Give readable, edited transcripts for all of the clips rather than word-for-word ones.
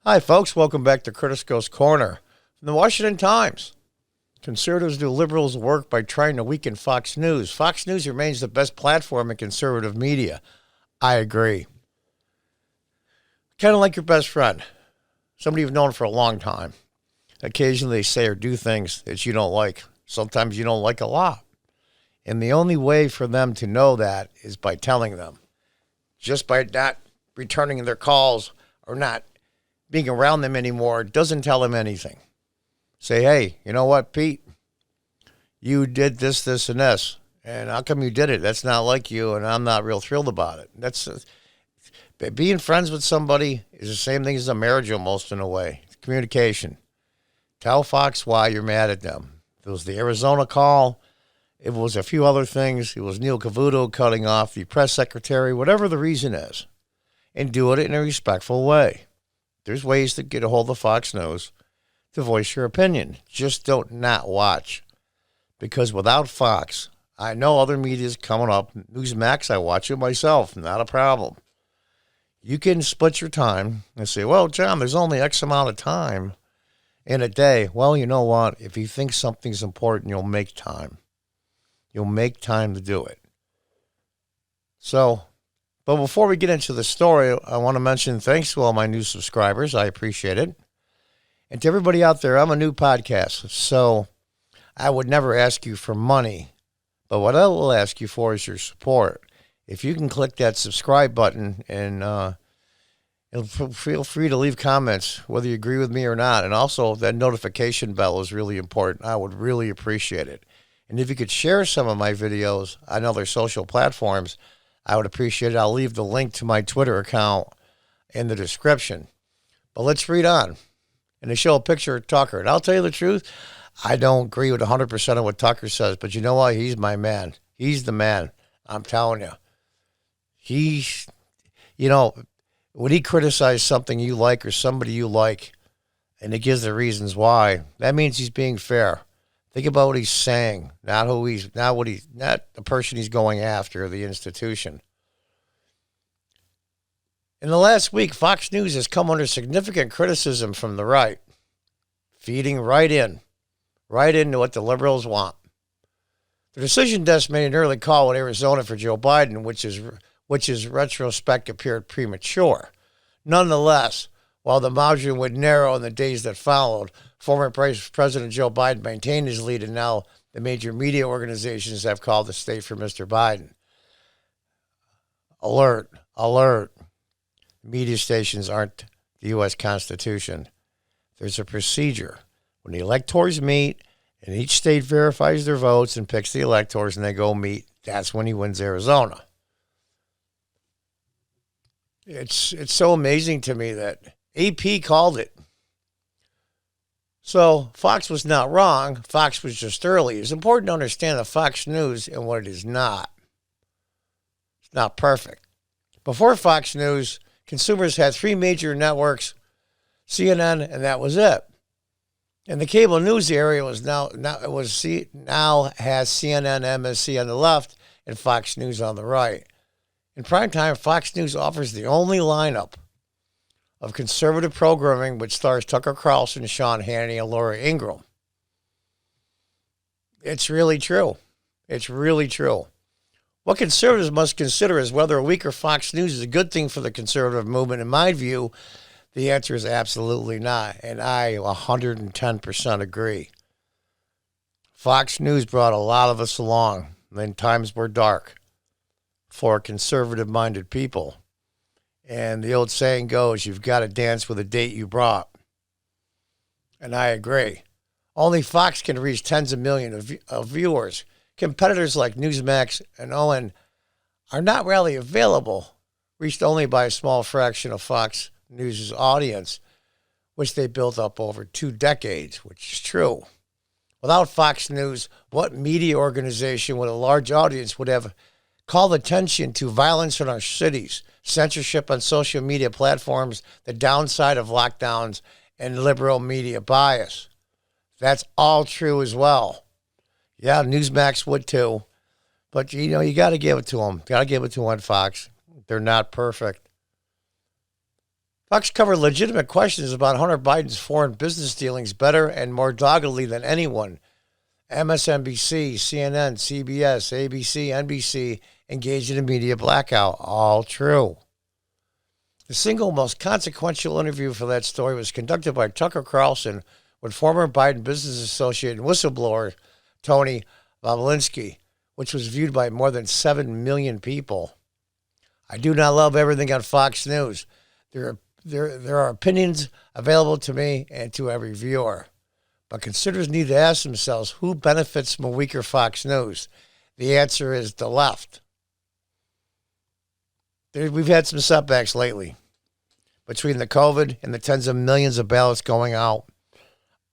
Hi, folks. Welcome back to Curtis Goes Corner. From the Washington Times, conservatives do liberals' work by trying to weaken Fox News. Fox News remains the best platform in conservative media. I agree. Kind of like your best friend, somebody you've known for a long time. Occasionally they say or do things that you don't like. Sometimes you don't like a lot. And the only way for them to know that is by telling them. Just by not returning their calls or not being around them anymore doesn't tell them anything. Say, hey, you know what, Pete? You did this, this, and this. And how come you did it? That's not like you, and I'm not real thrilled about it. That's being friends with somebody is the same thing as a marriage almost in a way. It's communication. Tell Fox why you're mad at them. If it was the Arizona call, it was a few other things. It was Neil Cavuto cutting off the press secretary, whatever the reason is. And do it in a respectful way. There's ways to get a hold of Fox News to voice your opinion. Just don't not watch. Because without Fox, I know other media's coming up. Newsmax, I watch it myself. Not a problem. You can split your time and say, well, John, there's only X amount of time in a day. Well, you know what? If you think something's important, you'll make time. You'll make time to do it. But before we get into the story, I want to mention thanks to all my new subscribers. I appreciate it. And to everybody out there, I'm a new podcast, so I would never ask you for money. But what I will ask you for is your support. If you can click that subscribe button and feel free to leave comments, whether you agree with me or not. And also, that notification bell is really important. I would really appreciate it. And if you could share some of my videos on other social platforms, I would appreciate it. I'll leave the link to my Twitter account in the description. But let's read on. And they show a picture of Tucker. And I'll tell you the truth, I don't agree with 100% of what Tucker says. But you know what? He's my man. He's the man. I'm telling you. He's, when he criticizes something you like or somebody you like, and he gives the reasons why, that means he's being fair. Think about what he's saying, not the person he's going after, or the institution. In the last week, Fox News has come under significant criticism from the right, feeding right into what the liberals want. The decision desk made an early call in Arizona for Joe Biden, which is retrospect appeared premature. Nonetheless, while the margin would narrow in the days that followed, former President Joe Biden maintained his lead, and now the major media organizations have called the state for Mr. Biden. Alert, alert. Media stations aren't the U.S. Constitution. There's a procedure. When the electors meet, and each state verifies their votes and picks the electors, and they go meet, that's when he wins Arizona. It's so amazing to me that AP called it. So Fox was not wrong. Fox was just early. It's important to understand the Fox News and what it is not. It's not perfect. Before Fox News, consumers had three major networks, CNN, and that was it. And the cable news area now has CNN, MSC on the left, and Fox News on the right. In primetime, Fox News offers the only lineup of conservative programming which stars Tucker Carlson, Sean Hannity, and Laura Ingraham. It's really true. It's really true. What conservatives must consider is whether a weaker Fox News is a good thing for the conservative movement. In my view, the answer is absolutely not, and I 110% agree. Fox News brought a lot of us along when times were dark for conservative-minded people. And the old saying goes, you've got to dance with a date you brought. And I agree. Only Fox can reach tens of millions of viewers. Competitors like Newsmax and OWN are not really available, reached only by a small fraction of Fox News' audience, which they built up over 2 decades, which is true. Without Fox News, what media organization with a large audience would have called attention to violence in our cities, censorship on social media platforms, the downside of lockdowns, and liberal media bias? That's all true as well. Yeah, Newsmax would too. But, you got to give it to them. Got to give it to one Fox. They're not perfect. Fox covered legitimate questions about Hunter Biden's foreign business dealings better and more doggedly than anyone. MSNBC, CNN, CBS, ABC, NBC engaged in a media blackout. All true. The single most consequential interview for that story was conducted by Tucker Carlson with former Biden business associate and whistleblower Tony Bobulinski, which was viewed by more than 7 million people. I do not love everything on Fox News. There are opinions available to me and to every viewer. But considerers need to ask themselves, who benefits from a weaker Fox News? The answer is the left. We've had some setbacks lately. Between the COVID and the tens of millions of ballots going out,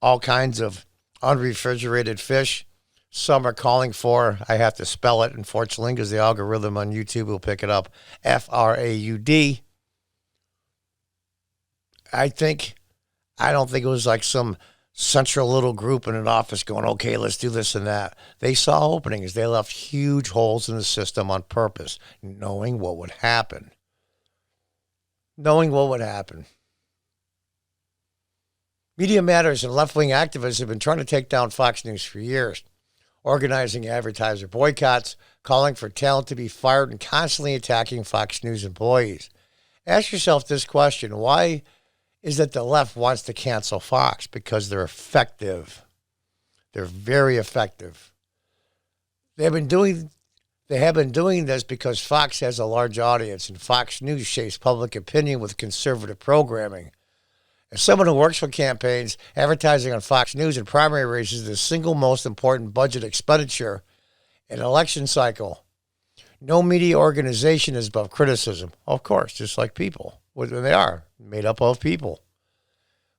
all kinds of unrefrigerated fish. Some are calling for, I have to spell it, unfortunately, because the algorithm on YouTube will pick it up, F-R-A-U-D. I don't think it was like some central little group in an office going, okay, let's do this and that. They saw openings. They left huge holes in the system on purpose, knowing what would happen. Media Matters and left-wing activists have been trying to take down Fox News for years, organizing advertiser boycotts, calling for talent to be fired, and constantly attacking Fox News employees. Ask yourself this question: why is that the left wants to cancel Fox? Because they're effective. They're very effective. They have been doing this because Fox has a large audience, and Fox News shapes public opinion with conservative programming. As someone who works for campaigns, advertising on Fox News in primary races is the single most important budget expenditure in an election cycle. No media organization is above criticism. Of course, just like people. They are made up of people.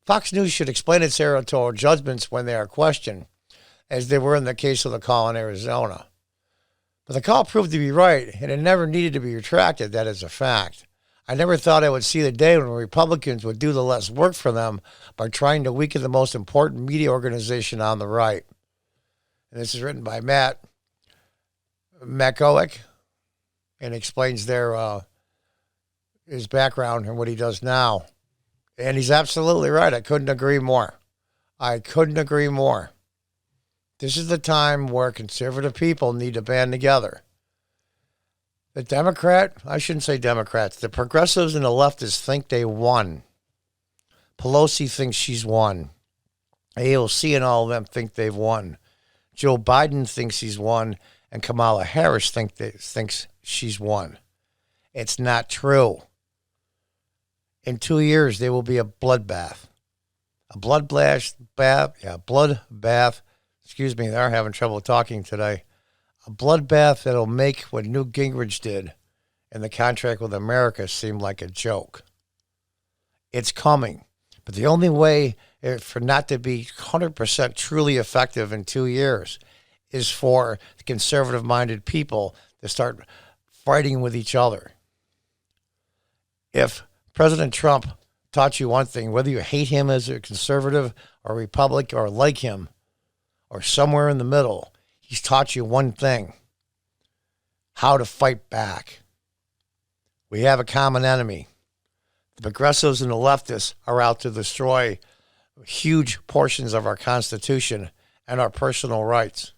Fox News should explain its editorial judgments when they are questioned, as they were in the case of the call in Arizona. But the call proved to be right, and it never needed to be retracted. That is a fact. I never thought I would see the day when Republicans would do the less work for them by trying to weaken the most important media organization on the right. And this is written by Matt McCoick, and explains his background and what he does now. And he's absolutely right. I couldn't agree more. This is the time where conservative people need to band together. The progressives and the leftists think they won. Pelosi thinks she's won. AOC and all of them think they've won. Joe Biden thinks he's won, and Kamala Harris thinks she's won. It's not true. In 2 years, there will be a bloodbath. Bloodbath. Excuse me, they're having trouble talking today. A bloodbath that'll make what Newt Gingrich did in the contract with America seem like a joke. It's coming. But the only way for not to be 100% truly effective in 2 years is for the conservative-minded people to start fighting with each other. If President Trump taught you one thing, whether you hate him as a conservative or Republican or like him or somewhere in the middle, he's taught you one thing: how to fight back. We have a common enemy. The progressives and the leftists are out to destroy huge portions of our Constitution and our personal rights.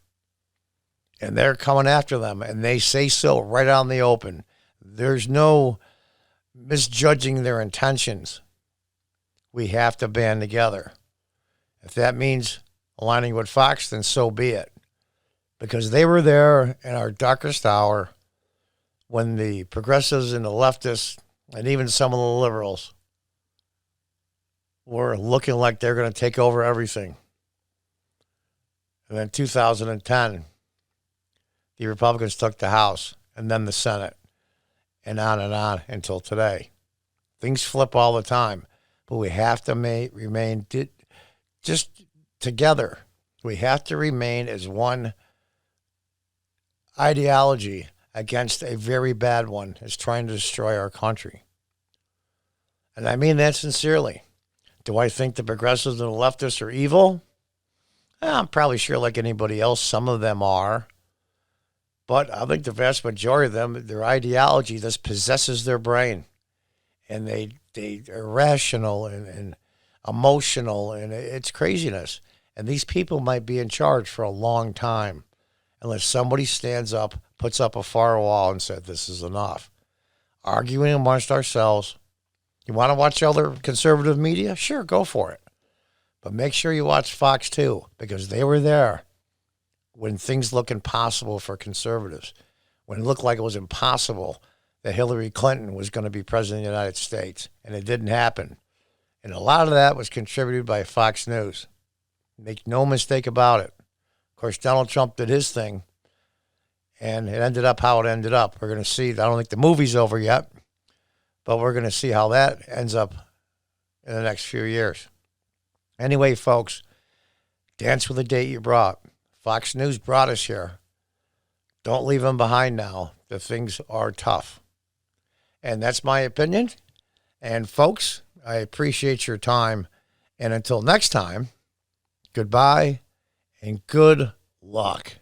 And they're coming after them, and they say so right out in the open. There's no misjudging their intentions. We have to band together. If that means aligning with Fox, then so be it. Because they were there in our darkest hour when the progressives and the leftists and even some of the liberals were looking like they're going to take over everything. And then 2010, the Republicans took the House and then the Senate, and on until today. Things flip all the time, but we have to remain just together. We have to remain as one ideology against a very bad one that's trying to destroy our country. And I mean that sincerely. Do I think the progressives and the leftists are evil? I'm probably sure, like anybody else, some of them are. But I think the vast majority of them, their ideology just possesses their brain. And they they irrational and emotional, and it's craziness. And these people might be in charge for a long time unless somebody stands up, puts up a firewall, and said, this is enough. Arguing amongst ourselves. You want to watch other conservative media? Sure, go for it. But make sure you watch Fox too, because they were there when things looked impossible for conservatives, when it looked like it was impossible that Hillary Clinton was going to be president of the United States, and it didn't happen. And a lot of that was contributed by Fox News. Make no mistake about it. Of course, Donald Trump did his thing, and it ended up how it ended up. We're going to see. I don't think the movie's over yet, but we're going to see how that ends up in the next few years. Anyway, folks, dance with the date you brought. Fox News brought us here. Don't leave them behind now. The things are tough. And that's my opinion. And folks, I appreciate your time. And until next time, goodbye and good luck.